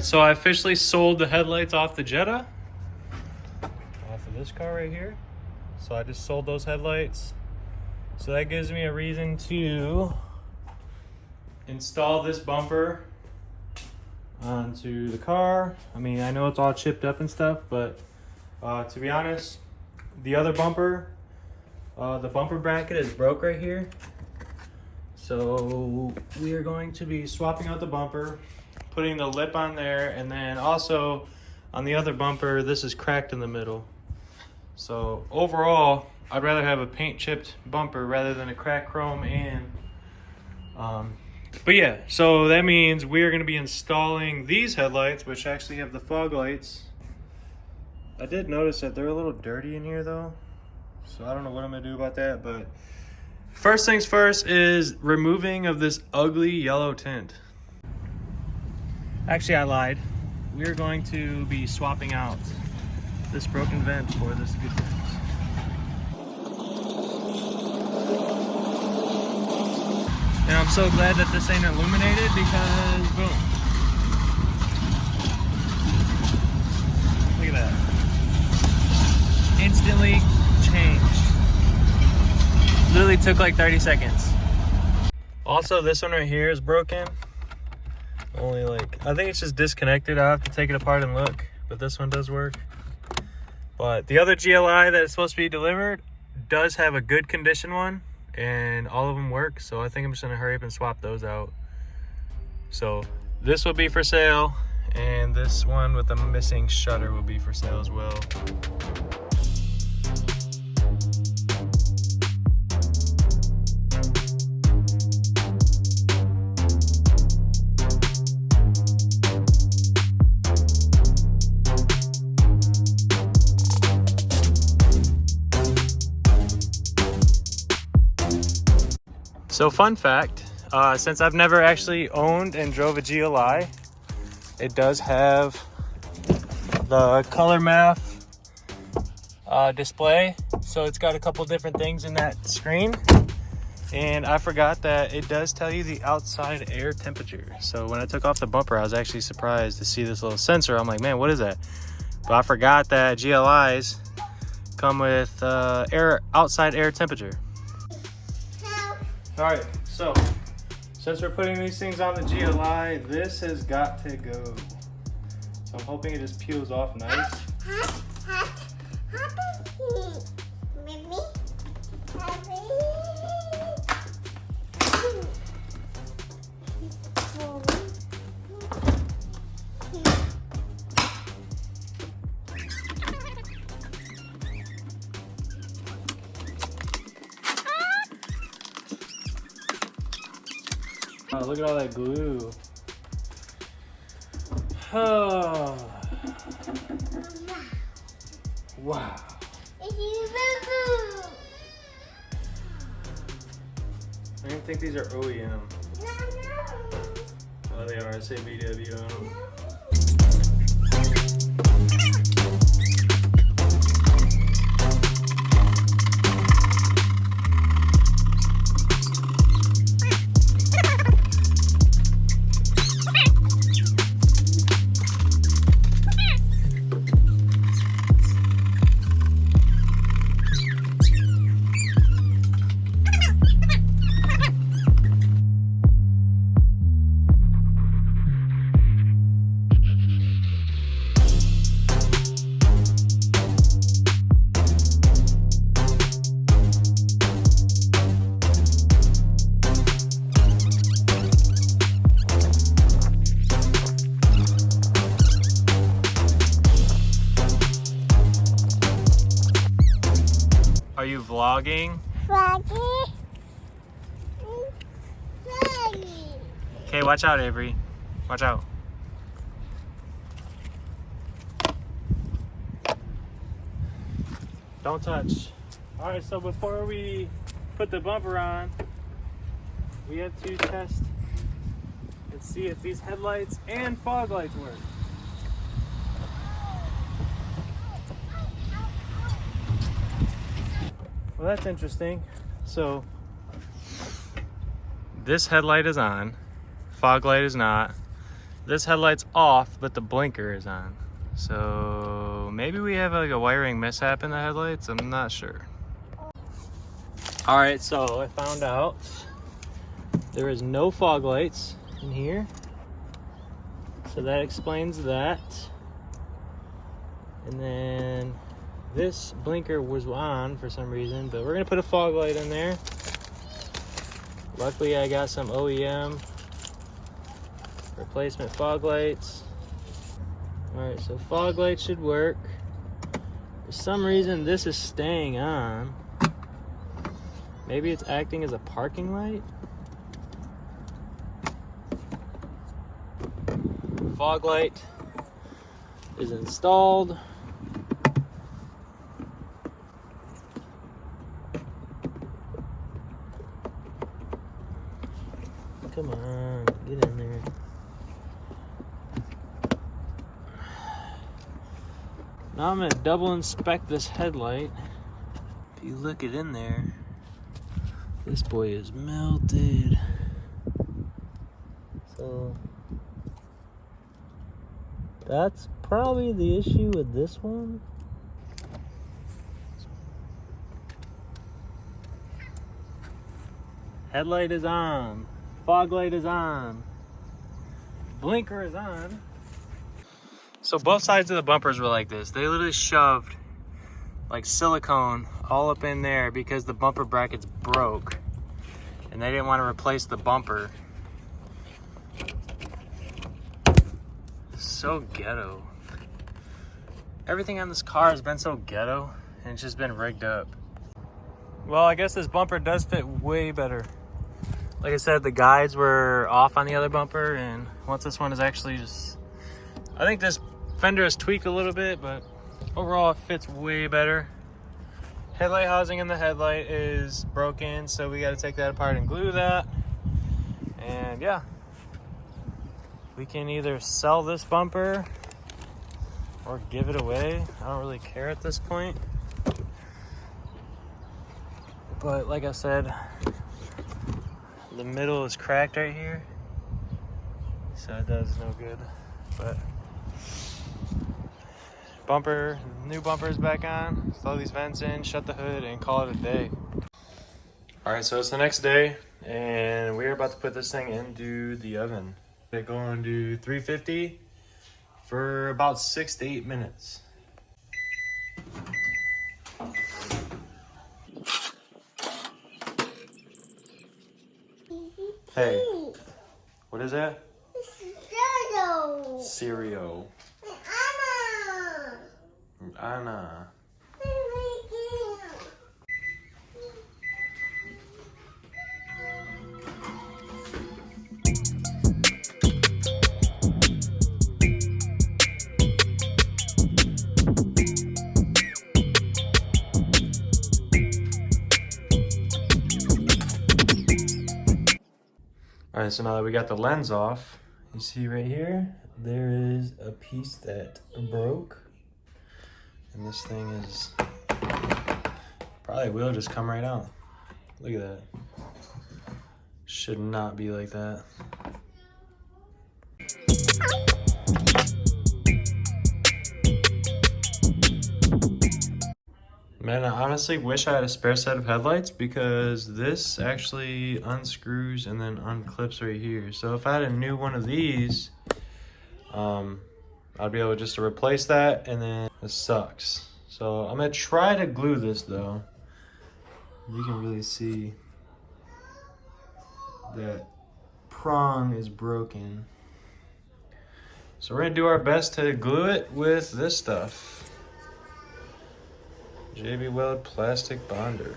Alright, so I officially sold the headlights off the Jetta. Off of this car right here. So I just sold those headlights. So that gives me a reason to install this bumper onto the car. I mean, I know it's all chipped up and stuff, but to be honest, the other bumper, the bumper bracket is broke right here. So we are going to be swapping out the bumper, putting the lip on there, and then also on the other bumper, this is cracked in the middle. So overall, I'd rather have a paint chipped bumper rather than a cracked chrome. And but yeah, so that means we are going to be installing these headlights, which actually have the fog lights. I did notice that they're a little dirty in here though, so I don't know what I'm going to do about that. But first things first is removing of this ugly yellow tint. Actually, I lied. We're going to be swapping out this broken vent for this good vent. And I'm so glad that this ain't illuminated because, boom. Look at that. Instantly changed. Literally took like 30 seconds. Also, this one right here is broken. Only like, I think it's just disconnected. I'll have to take it apart and look, but this one does work. But the other GLI that is supposed to be delivered does have a good condition one, and all of them work. So I think I'm just gonna hurry up and swap those out. So this will be for sale, and this one with the missing shutter will be for sale as well. So fun fact, since I've never actually owned and drove a GLI, it does have the color map display. So it's got a couple different things in that screen. And I forgot that it does tell you the outside air temperature. So when I took off the bumper, I was actually surprised to see this little sensor. I'm like, man, what is that? But I forgot that GLIs come with outside air temperature. All right, so since we're putting these things on the GLI, this has got to go. So I'm hoping it just peels off nice. Oh, look at all that glue. Oh. Wow. I don't think these are OEM. Oh, they are. I say VW. Are you vlogging? Vlogging. Okay, watch out, Avery. Watch out. Don't touch. All right, so before we put the bumper on, we have to test and see if these headlights and fog lights work. Well, that's interesting. So this headlight is on, fog light is not. This headlight's off, but the blinker is on. So maybe we have like a wiring mishap in the headlights. I'm not sure. All right, so I found out there is no fog lights in here. So that explains that. And then this blinker was on for some reason, but we're gonna put a fog light in there. Luckily I got some OEM replacement fog lights. All right, so fog light should work. For some reason this is staying on. Maybe it's acting as a parking light. Fog light is installed. Come on, get in there. Now I'm gonna double inspect this headlight. If you look it in there, this boy is melted. So that's probably the issue with this one. Headlight is on. Fog light is on. Blinker is on. So both sides of the bumpers were like this. They literally shoved like silicone all up in there because the bumper brackets broke and they didn't want to replace the bumper. So ghetto. Everything on this car has been so ghetto and it's just been rigged up. Well, I guess this bumper does fit way better. Like I said, the guides were off on the other bumper, and once this one is actually just, I think this fender is tweaked a little bit, but overall it fits way better. Headlight housing in the headlight is broken, so we got to take that apart and glue that. And yeah, we can either sell this bumper or give it away. I don't really care at this point. But like I said, the middle is cracked right here, so it does no good. But bumper, new bumper is back on. Throw these vents in, shut the hood, and call it a day. All right, so it's the next day, and we're about to put this thing into the oven. They're going to 350 for about 6 to 8 minutes. Hey, what is that? Cereal. Cereal. Anna. All right, so now that we got the lens off, you see right here, there is a piece that broke. And this thing is, probably will just come right out. Look at that. Should not be like that. Man, I honestly wish I had a spare set of headlights because this actually unscrews and then unclips right here. So if I had a new one of these, I'd be able just to replace that, and then this sucks. So I'm gonna try to glue this though. You can really see that prong is broken. So we're gonna do our best to glue it with this stuff. JB Weld plastic bonder.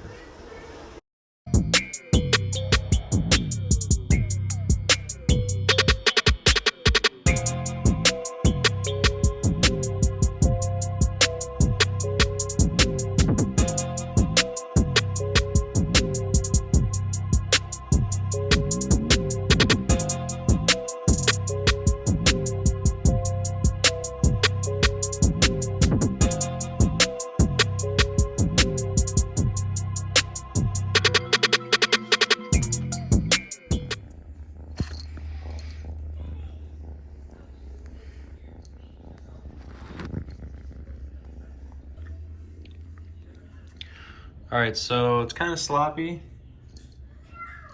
All right, so it's kind of sloppy.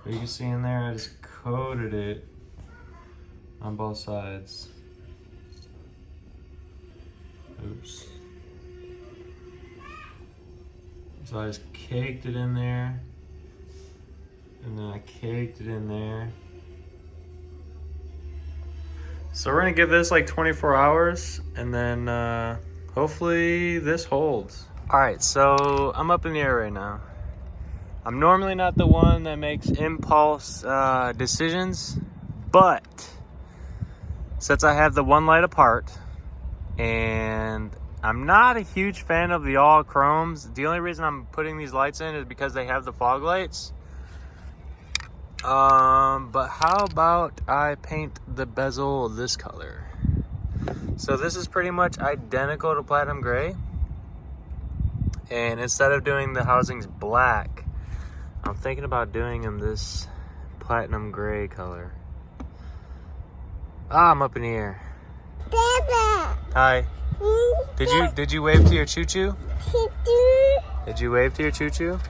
But you can see in there, I just coated it on both sides. Oops. So I just caked it in there. And then I caked it in there. So we're gonna give this like 24 hours and then hopefully this holds. All right, so I'm up in the air right now. I'm normally not the one that makes impulse decisions, but since I have the one light apart and I'm not a huge fan of the all chromes, the only reason I'm putting these lights in is because they have the fog lights. But how about I paint the bezel this color? So this is pretty much identical to platinum gray. And instead of doing the housings black, I'm thinking about doing them this platinum gray color. Ah, I'm up in the air. Hi. Did you wave to your choo-choo? Did you wave to your choo-choo?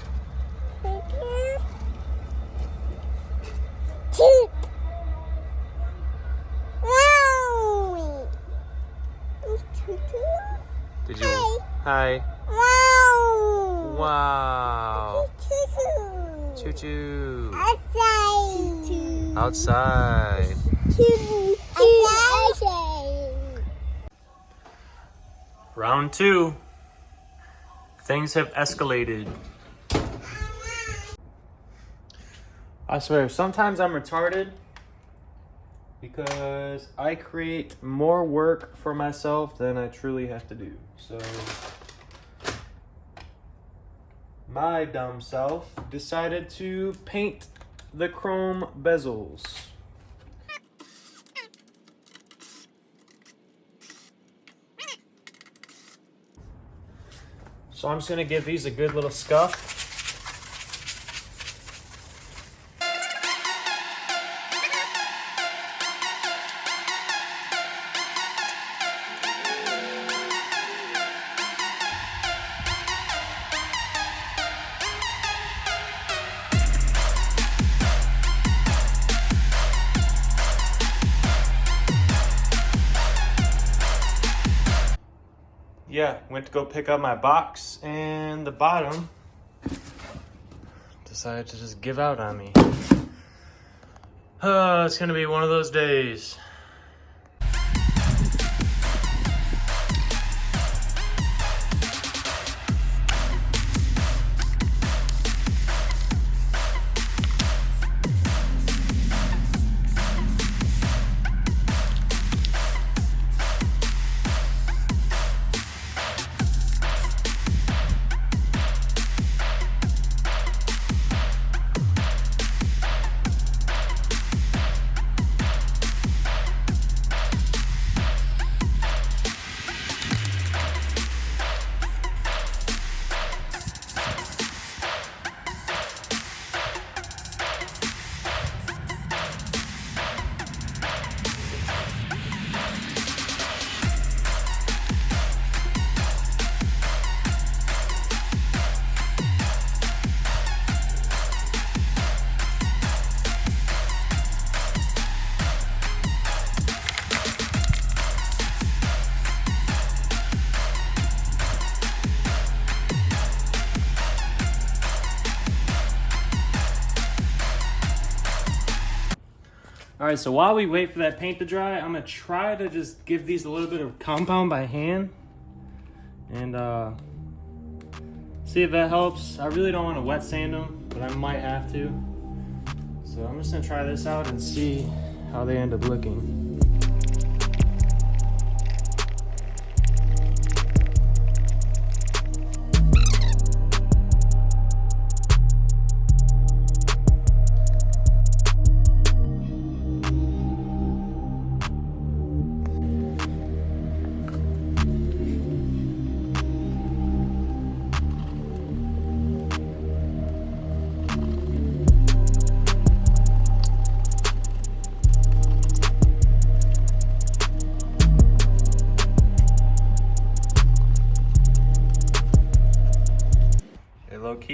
Did you? Hi. Wow. Choo-choo. Outside. Round 2. Things have escalated. I swear, sometimes I'm retarded because I create more work for myself than I truly have to do. So my dumb self decided to paint the chrome bezels. So I'm just gonna give these a good little scuff. Yeah, went to go pick up my box and the bottom decided to just give out on me. It's gonna be one of those days. All right, so while we wait for that paint to dry, I'm gonna try to just give these a little bit of compound by hand and see if that helps. I really don't want to wet sand them, but I might have to. So I'm just gonna try this out and see how they end up looking.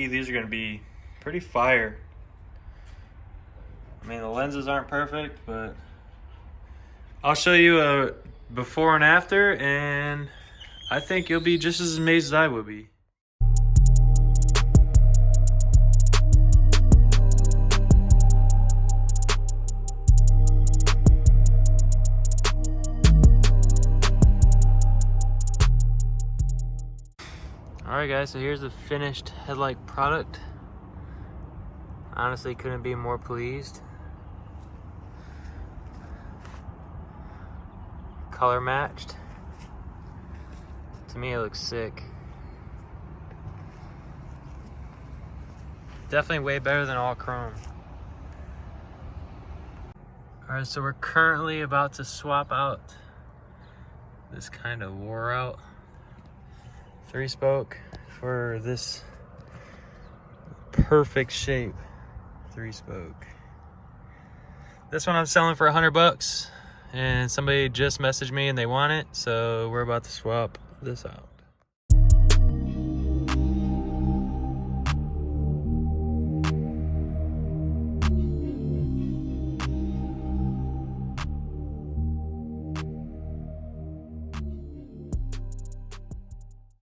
guarantee these are going to be pretty fire. I mean, the lenses aren't perfect, but I'll show you a before and after, and I think you'll be just as amazed as I would be. Alright guys, so here's the finished headlight product. Honestly, couldn't be more pleased. Color matched. To me it looks sick. Definitely way better than all chrome. Alright, so we're currently about to swap out this kind of wore out 3-spoke for this perfect shape 3-spoke. This one I'm selling for $100, and somebody just messaged me and they want it, so we're about to swap this out.